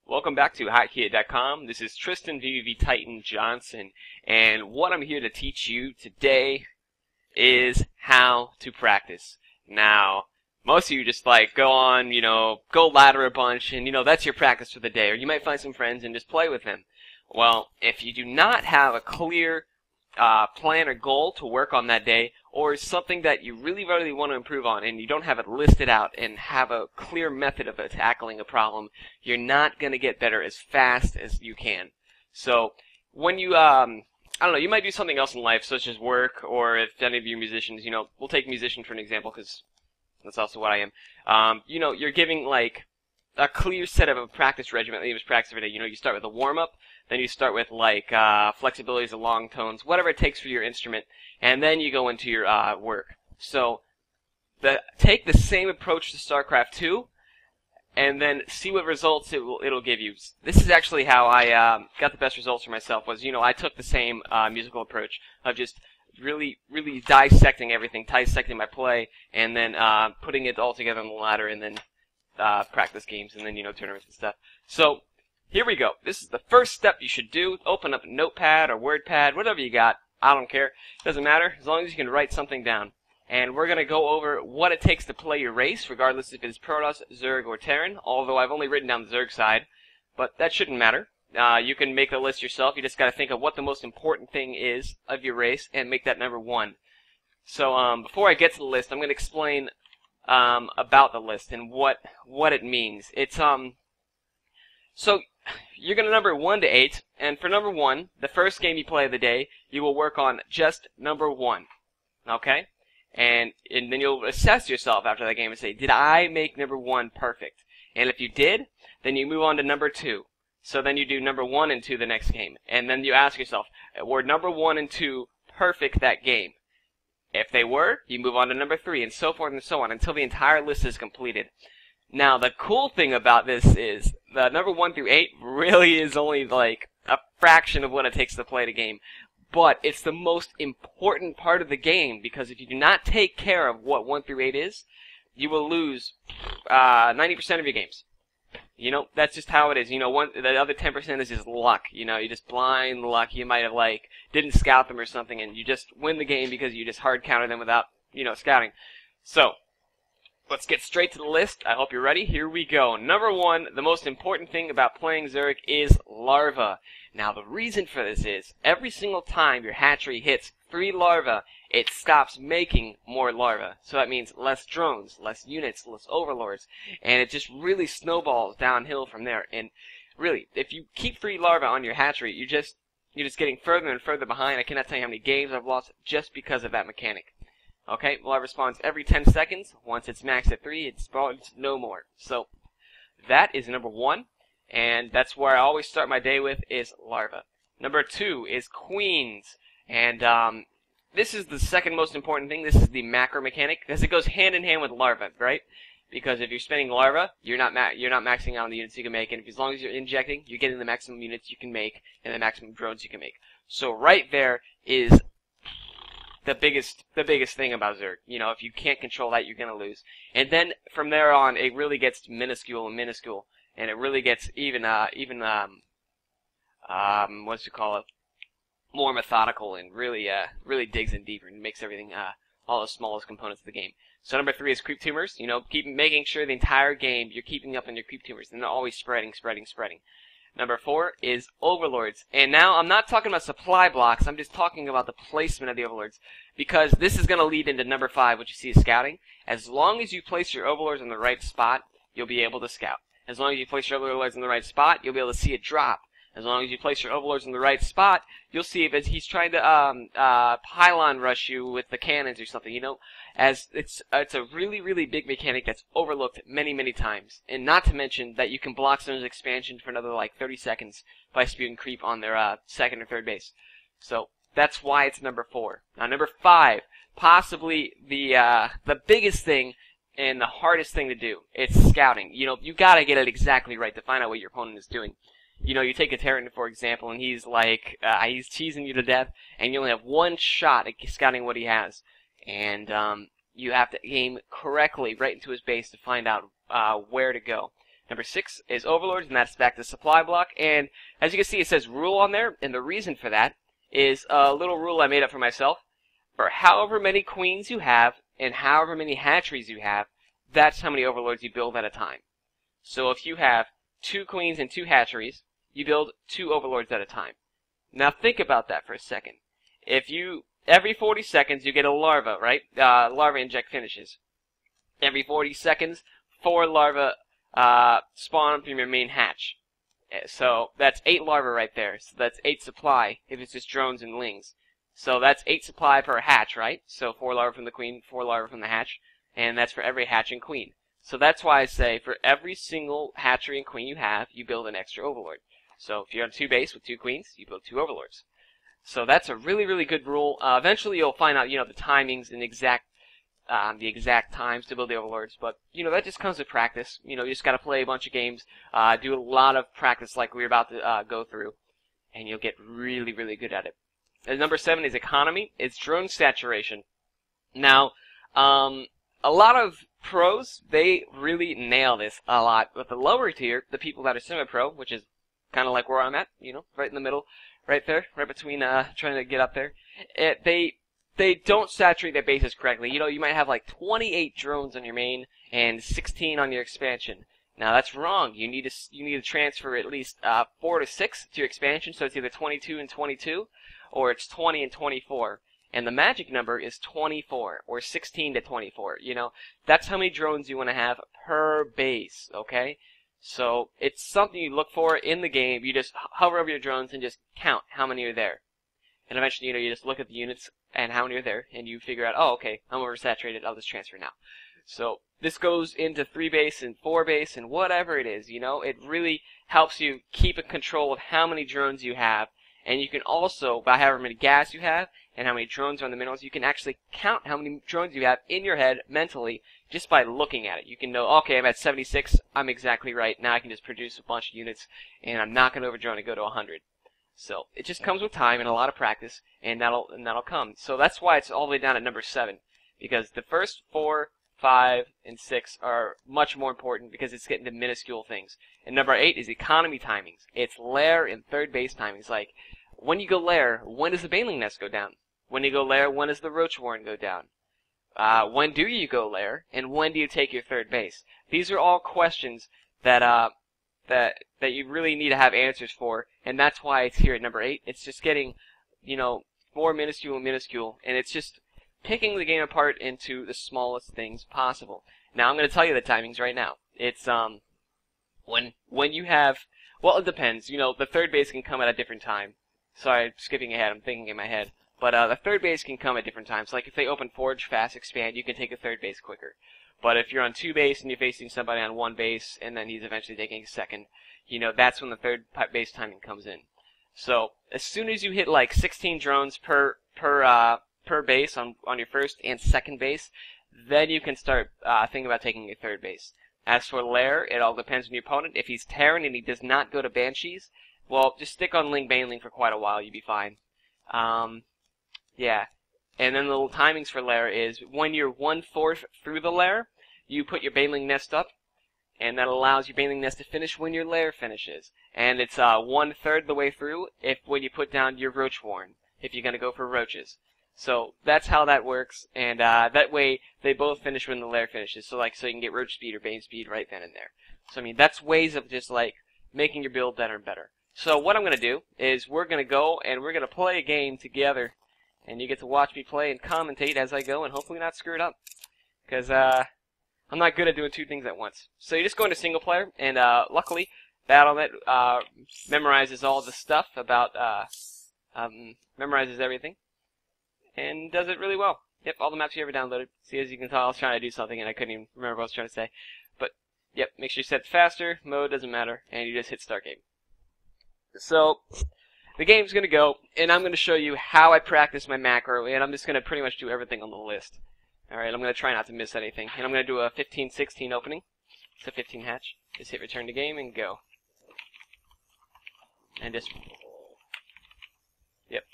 Welcome back to Hotkeyit.com. This is Tristan VVV Titan Johnson, and what I'm here to teach you today is how to practice. Now, most of you just go on, go ladder a bunch, and that's your practice for the day. Or you might find some friends and just play with them. Well, if you do not have a clear plan or goal to work on that day, or something that you really want to improve on, and you don't have it listed out and have a clear method of tackling a problem, you're not going to get better as fast as you can. So, when you, I don't know, you might do something else in life, such as work, or if any of you musicians, we'll take musician for an example, because that's also what I am. You're giving, a clear set of a practice regimen that you must practice every day. You start with a warm-up, then you start with, flexibilities of long tones, whatever it takes for your instrument, and then you go into your work. So, take the same approach to StarCraft 2, and then see what results it'll give you. This is actually how I got the best results for myself, was, I took the same musical approach of just really dissecting everything, dissecting my play, and then putting it all together on the ladder, and then practice games, and then, tournaments and stuff. So, here we go. This is the first step you should do. Open up a notepad or WordPad, whatever you got. I don't care. Doesn't matter, as long as you can write something down. And we're going to go over what it takes to play your race, regardless if it's Protoss, Zerg, or Terran, although I've only written down the Zerg side. But that shouldn't matter. You can make a list yourself. You just got to think of what the most important thing is of your race and make that number one. So, before I get to the list, I'm going to explain about the list and what it means. It's so you're going to number 1 to 8, and for number 1, the first game you play of the day, you will work on just number 1. Okay? And then you'll assess yourself after that game and say, did I make number 1 perfect? And if you did, then you move on to number 2. So then you do number 1 and 2 the next game. And then you ask yourself, were number 1 and 2 perfect that game? If they were, you move on to number 3, and so forth and so on, until the entire list is completed. Now, the cool thing about this is, the number 1 through 8 really is only, a fraction of what it takes to play the game. But it's the most important part of the game, because if you do not take care of what 1 through 8 is, you will lose 90% of your games. That's just how it is. The other 10% is just luck. You just blind luck. You might have, didn't scout them or something, and you just win the game because you just hard counter them without, scouting. So, let's get straight to the list. I hope you're ready. Here we go. Number 1, the most important thing about playing Zerg is larvae. Now, the reason for this is, every single time your hatchery hits 3 larvae, it stops making more larvae. So that means less drones, less units, less overlords, and it just really snowballs downhill from there. And really, if you keep 3 larvae on your hatchery, you're just getting further and further behind. I cannot tell you how many games I've lost just because of that mechanic. Okay, larva spawns every 10 seconds. Once it's maxed at 3, it spawns no more. So, that is number 1, and that's where I always start my day with, is larva. Number 2 is queens, and this is the second most important thing. This is the macro mechanic, because it goes hand in hand with larva, right? Because if you're spending larva, you're not maxing out on the units you can make, and as long as you're injecting, you're getting the maximum units you can make and the maximum drones you can make. So right there is the biggest thing about Zerg. If you can't control that, you're gonna lose. And then from there on, it really gets minuscule, and it really gets more methodical, and really digs in deeper and makes everything all the smallest components of the game. So number 3 is creep tumors. Keep making sure the entire game you're keeping up on your creep tumors, and they're always spreading. Number 4 is overlords. And now, I'm not talking about supply blocks, I'm just talking about the placement of the overlords. Because this is going to lead into number 5, which you see is scouting. As long as you place your overlords in the right spot, you'll be able to scout. As long as you place your overlords in the right spot, you'll be able to see it drop. As long as you place your overlords in the right spot, you'll see if he's trying to pylon rush you with the cannons or something, as it's a really big mechanic that's overlooked many times. And not to mention that you can block someone's expansion for another 30 seconds by spewing creep on their second or third base. So that's why it's number 4. Now number 5, possibly the biggest thing and the hardest thing to do, it's scouting. You gotta get it exactly right to find out what your opponent is doing. You take a Terran, for example, and he's he's cheesing you to death, and you only have 1 shot at scouting what he has. And, you have to aim correctly right into his base to find out, where to go. Number 6 is overlords, and that's back to supply block. And as you can see, it says rule on there, and the reason for that is a little rule I made up for myself. For however many queens you have and however many hatcheries you have, that's how many overlords you build at a time. So if you have 2 queens and 2 hatcheries, you build 2 overlords at a time. Now think about that for a second. If you, every 40 seconds you get a larva, right? Larva inject finishes. Every 40 seconds, 4 larvae spawn from your main hatch. So that's 8 larvae right there. So that's 8 supply if it's just drones and lings. So that's 8 supply per hatch, right? So 4 larvae from the queen, 4 larvae from the hatch, and that's for every hatch and queen. So that's why I say for every single hatchery and queen you have, you build an extra overlord. So if you're on 2 base with 2 queens, you build 2 overlords. So that's a really, really good rule. Eventually you'll find out, the timings and the exact times to build the overlords, but, that just comes with practice. You just gotta play a bunch of games, do a lot of practice like we're about to go through, and you'll get really, really good at it. And number 7 is economy. It's drone saturation. Now, a lot of pros, they really nail this a lot. But the lower tier, the people that are semi-pro, which is kind of like where I'm at, right in the middle, right there, right between trying to get up there, they don't saturate their bases correctly. You might have like 28 drones on your main and 16 on your expansion. Now that's wrong. You need to transfer at least 4 to 6 to your expansion, so it's either 22 and 22, or it's 20 and 24. And the magic number is 24, or 16 to 24. That's how many drones you want to have per base, okay? So it's something you look for in the game. You just hover over your drones and just count how many are there. And eventually, you just look at the units and how many are there, and you figure out, oh, okay, I'm oversaturated, I'll just transfer now. So this goes into 3 base and 4 base and whatever it is, it really helps you keep a control of how many drones you have. And you can also, by however many gas you have and how many drones are on the minerals, you can actually count how many drones you have in your head mentally just by looking at it. You can know, okay, I'm at 76, I'm exactly right. Now I can just produce a bunch of units, and I'm not going to overdrone and go to 100. So it just comes with time and a lot of practice, and that'll come. So that's why it's all the way down at number 7, because the first 4, 5, and 6 are much more important because it's getting to minuscule things. And number 8 is economy timings. It's lair and 3rd base timings. Like, when you go lair, when does the baneling nest go down? When you go lair, when does the roach warren go down? When do you go lair, and when do you take your 3rd base? These are all questions that you really need to have answers for, and that's why it's here at number 8. It's just getting, more minuscule and minuscule, and it's just picking the game apart into the smallest things possible. Now I'm going to tell you the timings right now. It's when you have, well, it depends. The 3rd base can come at a different time. Sorry, skipping ahead. I'm thinking in my head. But the 3rd base can come at different times. Like if they open Forge, Fast, Expand, you can take a 3rd base quicker. But if you're on 2 base and you're facing somebody on 1 base, and then he's eventually taking a 2nd, that's when the 3rd base timing comes in. So as soon as you hit like 16 drones per base on your 1st and 2nd base, then you can start thinking about taking your 3rd base. As for lair, it all depends on your opponent. If he's Terran and he does not go to Banshees, well, just stick on Ling Baneling for quite a while, you'll be fine. Yeah. And then the little timings for lair is when you're 1/4 through the lair, you put your Baneling nest up, and that allows your Baneling nest to finish when your lair finishes. And it's 1/3 the way through when you put down your roach warren, if you're going to go for roaches. So that's how that works, and that way they both finish when the lair finishes. So you can get roach speed or bane speed right then and there. So that's ways of just making your build better and better. So what I'm going to do is we're going to go and we're going to play a game together, and you get to watch me play and commentate as I go, and hopefully not screw it up, because I'm not good at doing 2 things at once. So you just go into single player, and luckily Battle.net memorizes all the stuff about memorizes everything, and does it really well. Yep, all the maps you ever downloaded. See, as you can tell, I was trying to do something and I couldn't even remember what I was trying to say. But yep, make sure you set faster, mode doesn't matter, and you just hit start game. So, the game's going to go, and I'm going to show you how I practice my macro, and I'm just going to pretty much do everything on the list. Alright, I'm going to try not to miss anything. And I'm going to do a 15-16 opening. It's a 15 hatch. Just hit return to game and go. And just... Yep.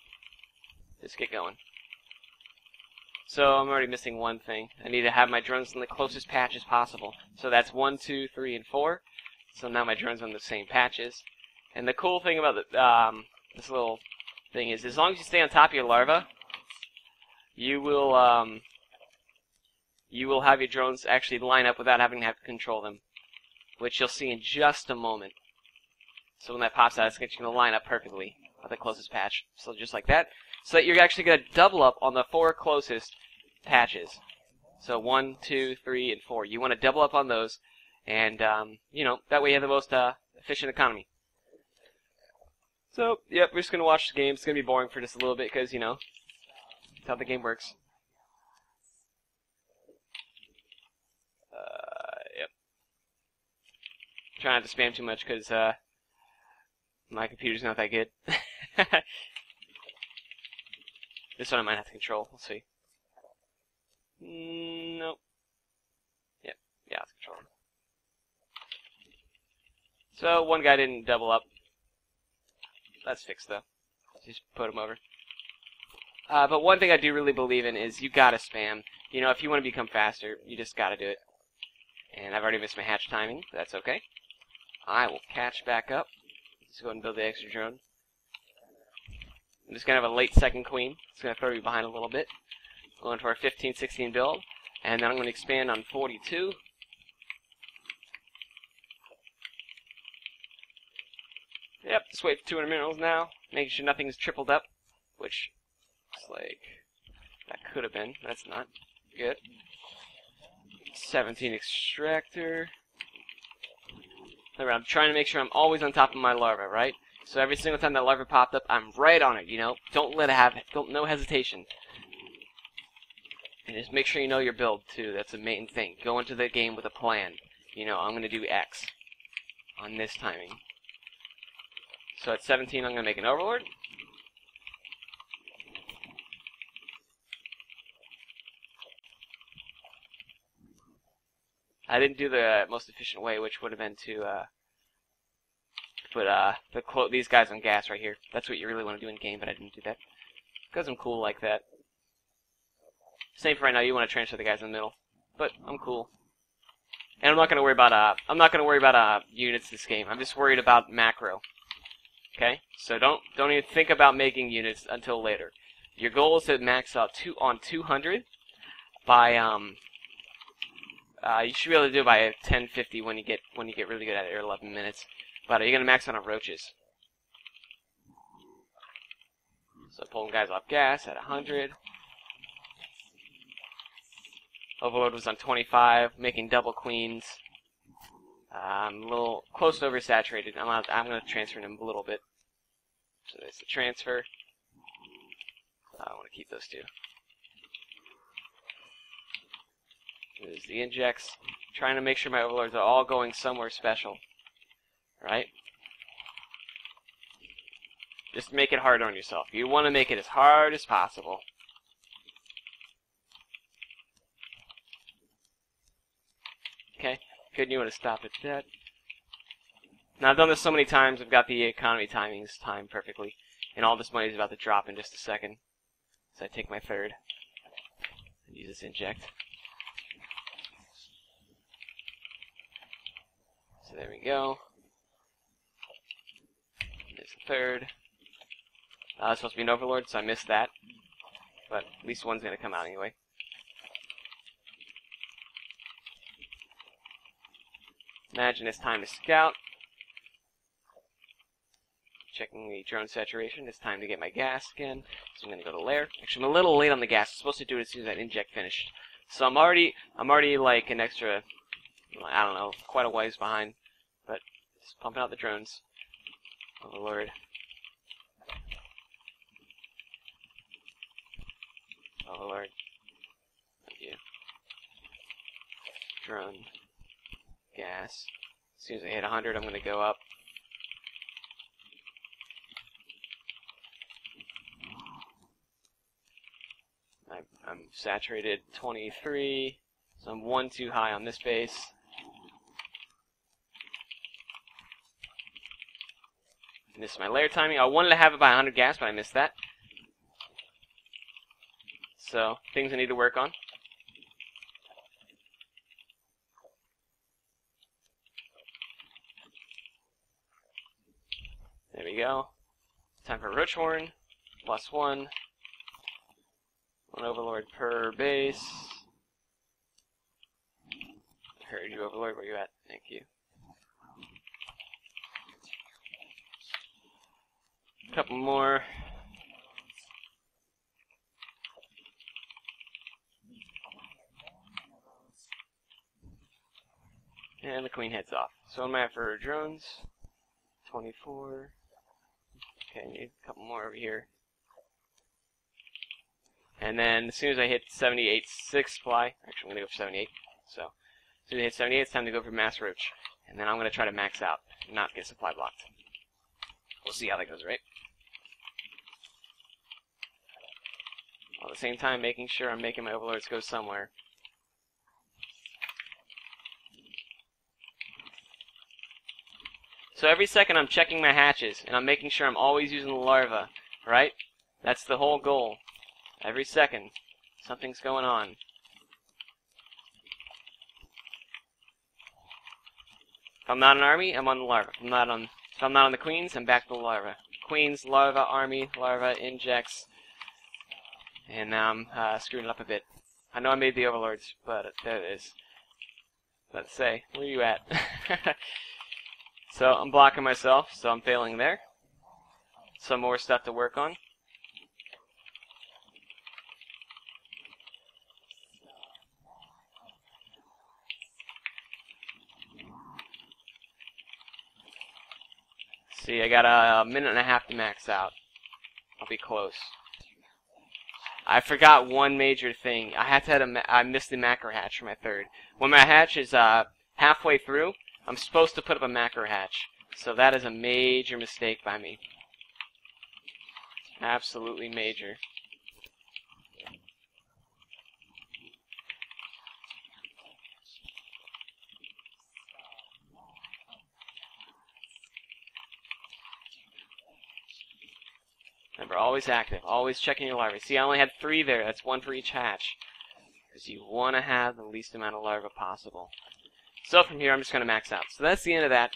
Just get going. So, I'm already missing one thing. I need to have my drones in the closest patch as possible. So that's 1, 2, 3, and 4. So now my drone's on the same patches. And the cool thing about this little thing is, as long as you stay on top of your larva, you will have your drones actually line up without having to have to control them, which you'll see in just a moment. So when that pops out, it's going to line up perfectly at the closest patch. So just like that. So that you're actually going to double up on the 4 closest patches. So 1, 2, 3, and 4. You want to double up on those, and you know, that way you have the most efficient economy. So, yep, we're just going to watch the game. It's going to be boring for just a little bit because, you know, that's how the game works. Yep. Try not to spam too much because my computer's not that good. This one I might have to control. We'll see. Nope. Yep. Yeah, I'll control him. So, one guy didn't double up. That's fixed, though. Just put him over. But one thing I do really believe in is you gotta spam. You know, if you want to become faster, you just gotta do it. And I've already missed my hatch timing, but that's okay. I will catch back up. Let's go ahead and build the extra drone. I'm just gonna have a late second queen. It's gonna throw you behind a little bit. Going to our 15-16 build. And then I'm gonna expand on 42. Yep, just wait for 200 minerals now, making sure nothing's tripled up, which looks like that could have been. That's not good. 17 extractor. Remember, I'm trying to make sure I'm always on top of my larva, right? So every single time that larva popped up, I'm right on it, you know? Don't let it have it. No hesitation. And just make sure you know your build, too. That's the main thing. Go into the game with a plan. You know, I'm going to do X on this timing. So at 17, I'm going to make an overlord. I didn't do the most efficient way, which would have been to put these guys on gas right here. That's what you really want to do in game, but I didn't do that because I'm cool like that. Same for right now. You want to transfer the guys in the middle, but I'm cool. And I'm not going to worry about units this game. I'm just worried about macro. Okay, so don't even think about making units until later. Your goal is to max out on 200 by you should be able to do it by 1050 when you get really good at it, or 11 minutes. But you're gonna max out on roaches. So pulling guys off gas at 100. Overload was on 25, making double queens. I'm a little close to oversaturated. I'm going to transfer them a little bit. So there's the transfer. I want to keep those two. There's the injects. Trying to make sure my overlords are all going somewhere special. Right? Just make it hard on yourself. You want to make it as hard as possible. Okay. Good, you want to stop at that. Now, I've done this so many times, I've got the economy timings timed perfectly. And all this money is about to drop in just a second. So I take my third and use this inject. So there we go. There's the third. It's supposed to be an overlord, so I missed that. But at least one's going to come out anyway. Imagine it's time to scout. Checking the drone saturation. It's time to get my gas again. So I'm going to go to lair. Actually, I'm a little late on the gas. I'm supposed to do it as soon as that inject finished. So I'm already like an extra, I don't know, quite a ways behind. But just pumping out the drones. Oh Lord. Oh Lord. Thank you. Drone. Gas. As soon as I hit 100, I'm going to go up. I'm saturated 23, so I'm one too high on this base. Missed my layer timing. I wanted to have it by 100 gas, but I missed that. So, things I need to work on. you go. Time for Roach Horn. +1. 1 Overlord per base. Heard you, Overlord. Where you at? Thank you. Couple more. And the Queen heads off. So I'm at for drones. 24. Okay, need a couple more over here. And then as soon as I hit 78 6 fly, actually I'm going to go for 78. So as soon as I hit 78, it's time to go for Mass Roach. And then I'm going to try to max out and not get supply blocked. We'll see how that goes, right? While at the same time making sure I'm making my Overlords go somewhere. So every second I'm checking my hatches, and I'm making sure I'm always using the larva, right? That's the whole goal. Every second, something's going on. If I'm not an army, I'm on the larva. If I'm not on the queens, I'm back to the larva. Queens, larva, army, larva, injects. And now I'm screwing it up a bit. I know I made the Overlords, but there it is. Let's say, where are you at? So I'm blocking myself, so I'm failing there. Some more stuff to work on. See, I got a minute and a half to max out. I'll be close. I forgot one major thing. I missed the macro hatch for my third. When my hatch is halfway through, I'm supposed to put up a macro hatch. So that is a major mistake by me. Absolutely major. Remember, always active, always checking your larvae. See, I only had 3 there. That's 1 for each hatch. Because you want to have the least amount of larvae possible. So from here, I'm just going to max out. So that's the end of that.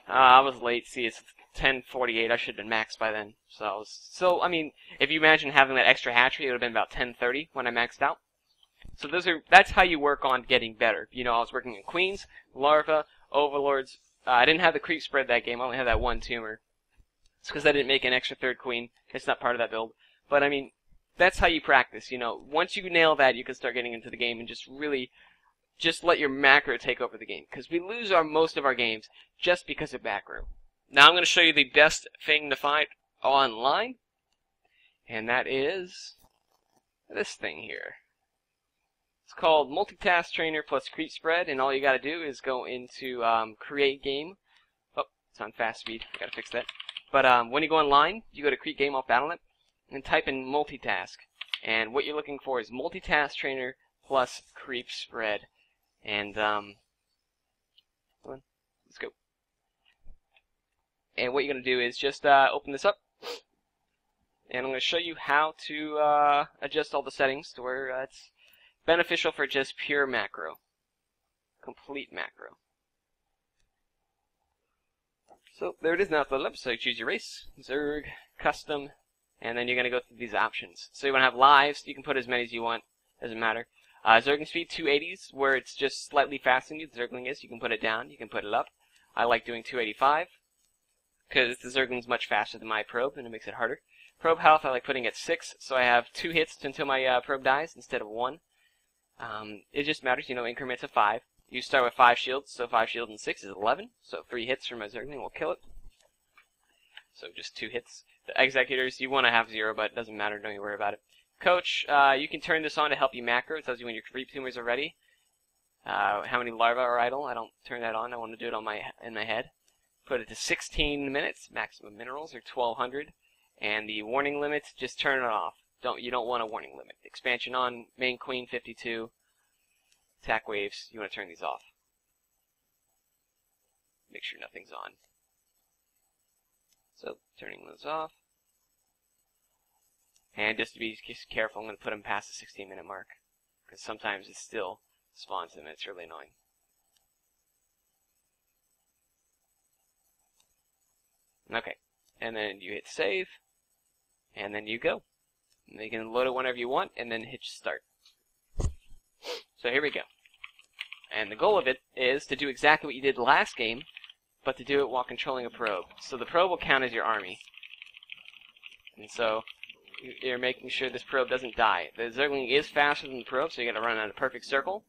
I was late. See, it's 10:48. I should have been maxed by then. So I mean, if you imagine having that extra hatchery, it would have been about 10:30 when I maxed out. So that's how you work on getting better. You know, I was working in queens, larva, overlords. I didn't have the creep spread that game. I only had that 1 tumor. It's because I didn't make an extra 3rd queen. It's not part of that build. But I mean, that's how you practice. You know, once you nail that, you can start getting into the game and just let your macro take over the game. Because we lose most of our games just because of macro. Now I'm going to show you the best thing to find online. And that is this thing here. It's called Multitask Trainer plus Creep Spread. And all you got to do is go into Create Game. Oh, it's on fast speed. I got to fix that. But when you go online, you go to Create Game off Battle.net and type in Multitask. And what you're looking for is Multitask Trainer plus Creep Spread. And, come on, let's go. And what you're going to do is just open this up. And I'm going to show you how to adjust all the settings to where it's beneficial for just pure macro. Complete macro. So there it is now. It's loaded up. So you choose your race, Zerg, custom, and then you're going to go through these options. So you want to have lives. You can put as many as you want. Doesn't matter. Zergling speed 280s, where it's just slightly faster than you. The Zergling is. You can put it down. You can put it up. I like doing 285 because the Zergling's much faster than my probe, and it makes it harder. Probe health, I like putting at 6, so I have 2 hits until my probe dies instead of 1. It just matters, you know, increments of 5. You start with 5 shields, so 5 shields and 6 is 11. So 3 hits from a Zergling will kill it. So just 2 hits. The executors, you want to have 0, but it doesn't matter. Don't you worry about it. Coach, you can turn this on to help you macro. It tells you when your creep tumors are ready. How many larvae are idle. I don't turn that on. I want to do it in my head. Put it to 16 minutes. Maximum minerals are 1200. And the warning limit, just turn it off. You don't want a warning limit. Expansion on, main queen 52. Attack waves, you want to turn these off. Make sure nothing's on. So, turning those off. And just to be careful, I'm going to put them past the 16-minute mark. Because sometimes it still spawns them and it's really annoying. Okay. and then you hit save, and then you go. And you can load it whenever you want, and then hit start. So here we go. And the goal of it is to do exactly what you did last game, but to do it while controlling a probe. So the probe will count as your army. And so you're making sure this probe doesn't die. The Zergling is faster than the probe, so you got to run in a perfect circle,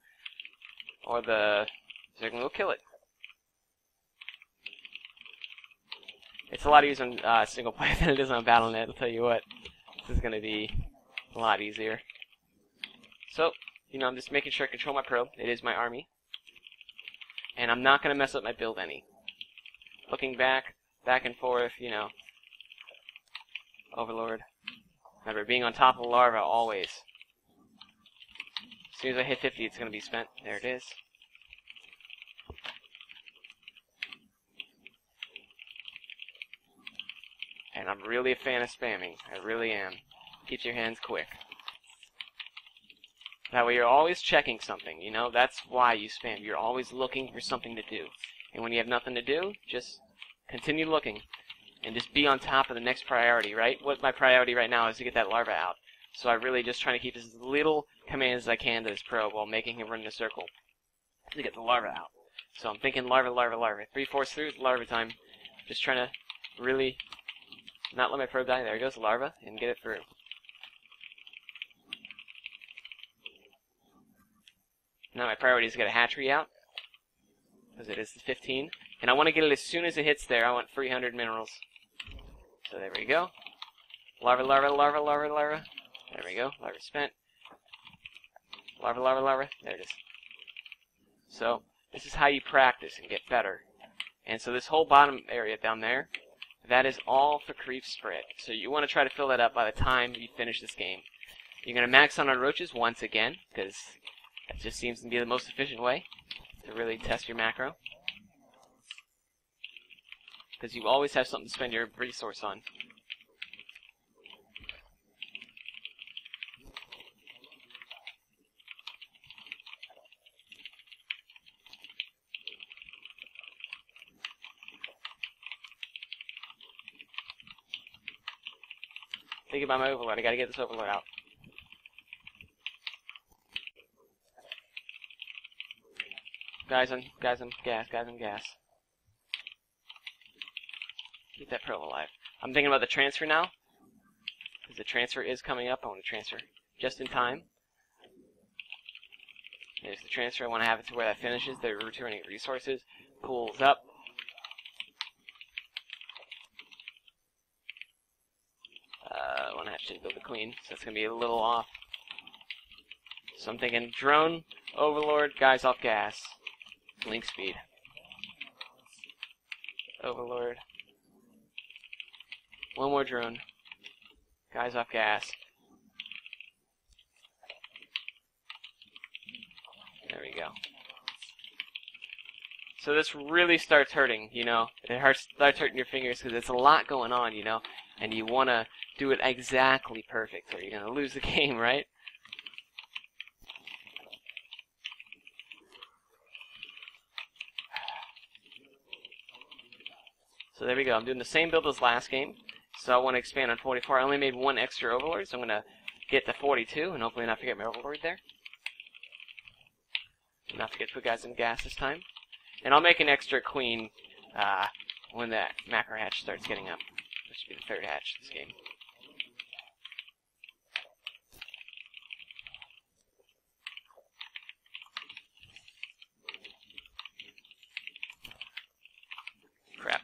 or the Zergling will kill it. It's a lot easier on single player than it is on BattleNet, I'll tell you what. This is going to be a lot easier. So, I'm just making sure I control my probe. It is my army. And I'm not going to mess up my build any. Looking back and forth, Overlord. Remember, being on top of the larva always. As soon as I hit 50, it's going to be spent. There it is. And I'm really a fan of spamming. I really am. Keeps your hands quick. That way you're always checking something, That's why you spam. You're always looking for something to do. And when you have nothing to do, just continue looking. And just be on top of the next priority, right? What my priority right now is to get that larva out. So I'm really just trying to keep as little commands as I can to this probe while making him run in a circle to get the larva out. So I'm thinking larva, larva, larva. 3/4 through is larva time. Just trying to really not let my probe die. There goes the larva, and get it through. Now my priority is to get a hatchery out, because it is the 15. And I want to get it as soon as it hits there. I want 300 minerals. So there we go. Larva, larva, larva, larva, larva. There we go. Larva spent. Larva, larva, larva. There it is. So this is how you practice and get better. And so this whole bottom area down there, that is all for creep spread. So you want to try to fill that up by the time you finish this game. You're going to max out on roaches once again, because that just seems to be the most efficient way to really test your macro. Because you always have something to spend your resource on. Think about my overload. I gotta get this overload out. Guys on gas. Keep that probe alive. I'm thinking about the transfer now, because the transfer is coming up. I want to transfer just in time. There's the transfer. I want to have it to where that finishes. They're returning resources. Pulls up. I want to actually build the queen, so it's going to be a little off. So I'm thinking drone, overlord, guys off gas. Link speed. Overlord. One more drone. Guys off gas. There we go. So this really starts hurting, It starts hurting your fingers because it's a lot going on, And you want to do it exactly perfect or you're going to lose the game, right? So there we go. I'm doing the same build as last game. So I want to expand on 44. I only made one extra overlord, so I'm going to get to 42 and hopefully not forget my overlord there. Not forget to put guys in gas this time. And I'll make an extra queen when that macro hatch starts getting up. This should be the third hatch this game. Crap.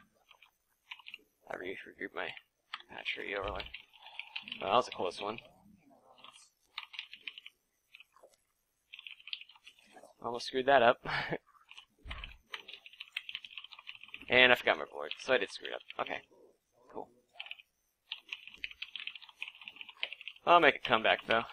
I regrouped my hatchery overlord. Well, that was a close one. Almost screwed that up. And I forgot my board, so I did screw it up. Okay, cool. I'll make a comeback, though.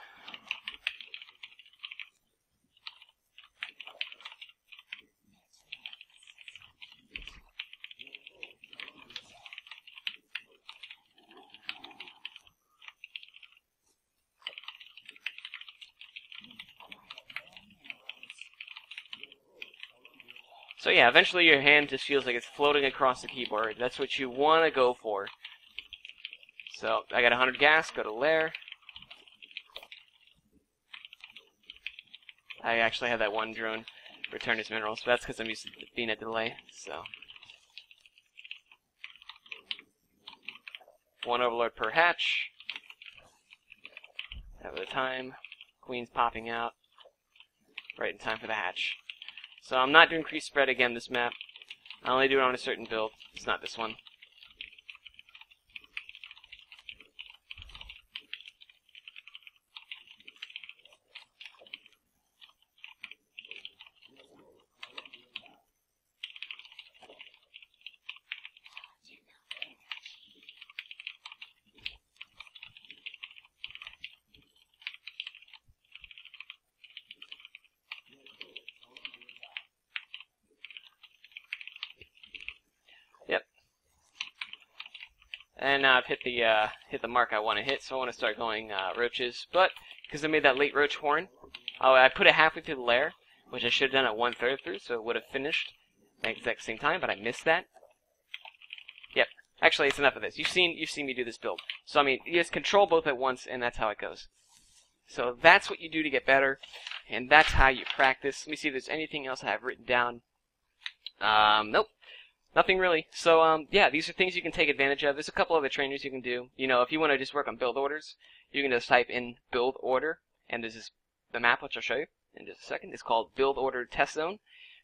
So yeah, eventually your hand just feels like it's floating across the keyboard. That's what you want to go for. So I got 100 gas, go to lair. I actually had that one drone return his minerals, but that's because I'm used to being a delay. So 1 overlord per hatch. At the time, queen's popping out right in time for the hatch. So I'm not doing crease spread again this map. I only do it on a certain build. It's not this one. Yep. And now I've hit the mark I want to hit, so I want to start going roaches. But because I made that late roach horn, I put it halfway through the lair, which I should have done at 1/3 through, so it would have finished at the exact same time. But I missed that. Yep. Actually, it's enough of this. You've seen me do this build. So I mean, you just control both at once, and that's how it goes. So that's what you do to get better, and that's how you practice. Let me see if there's anything else I have written down. Nope. Nothing really. So, yeah, these are things you can take advantage of. There's a couple other trainers you can do. You know, if you want to just work on build orders, you can just type in build order, and this is the map, which I'll show you in just a second. It's called build order test zone,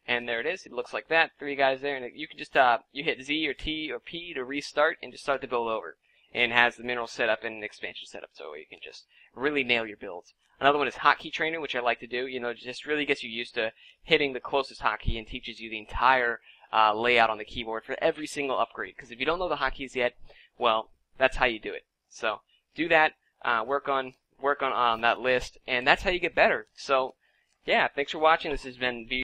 and there it is. It looks like that. 3 guys there, and you can just, you hit Z or T or P to restart and just start the build over. And it has the mineral setup and expansion setup, so you can just really nail your builds. Another one is Hotkey Trainer, which I like to do. You know, just really gets you used to hitting the closest hotkey and teaches you the entire layout on the keyboard for every single upgrade. Because if you don't know the hotkeys yet, well, that's how you do it. So do that. Work on that list, and that's how you get better. So yeah, thanks for watching. This has been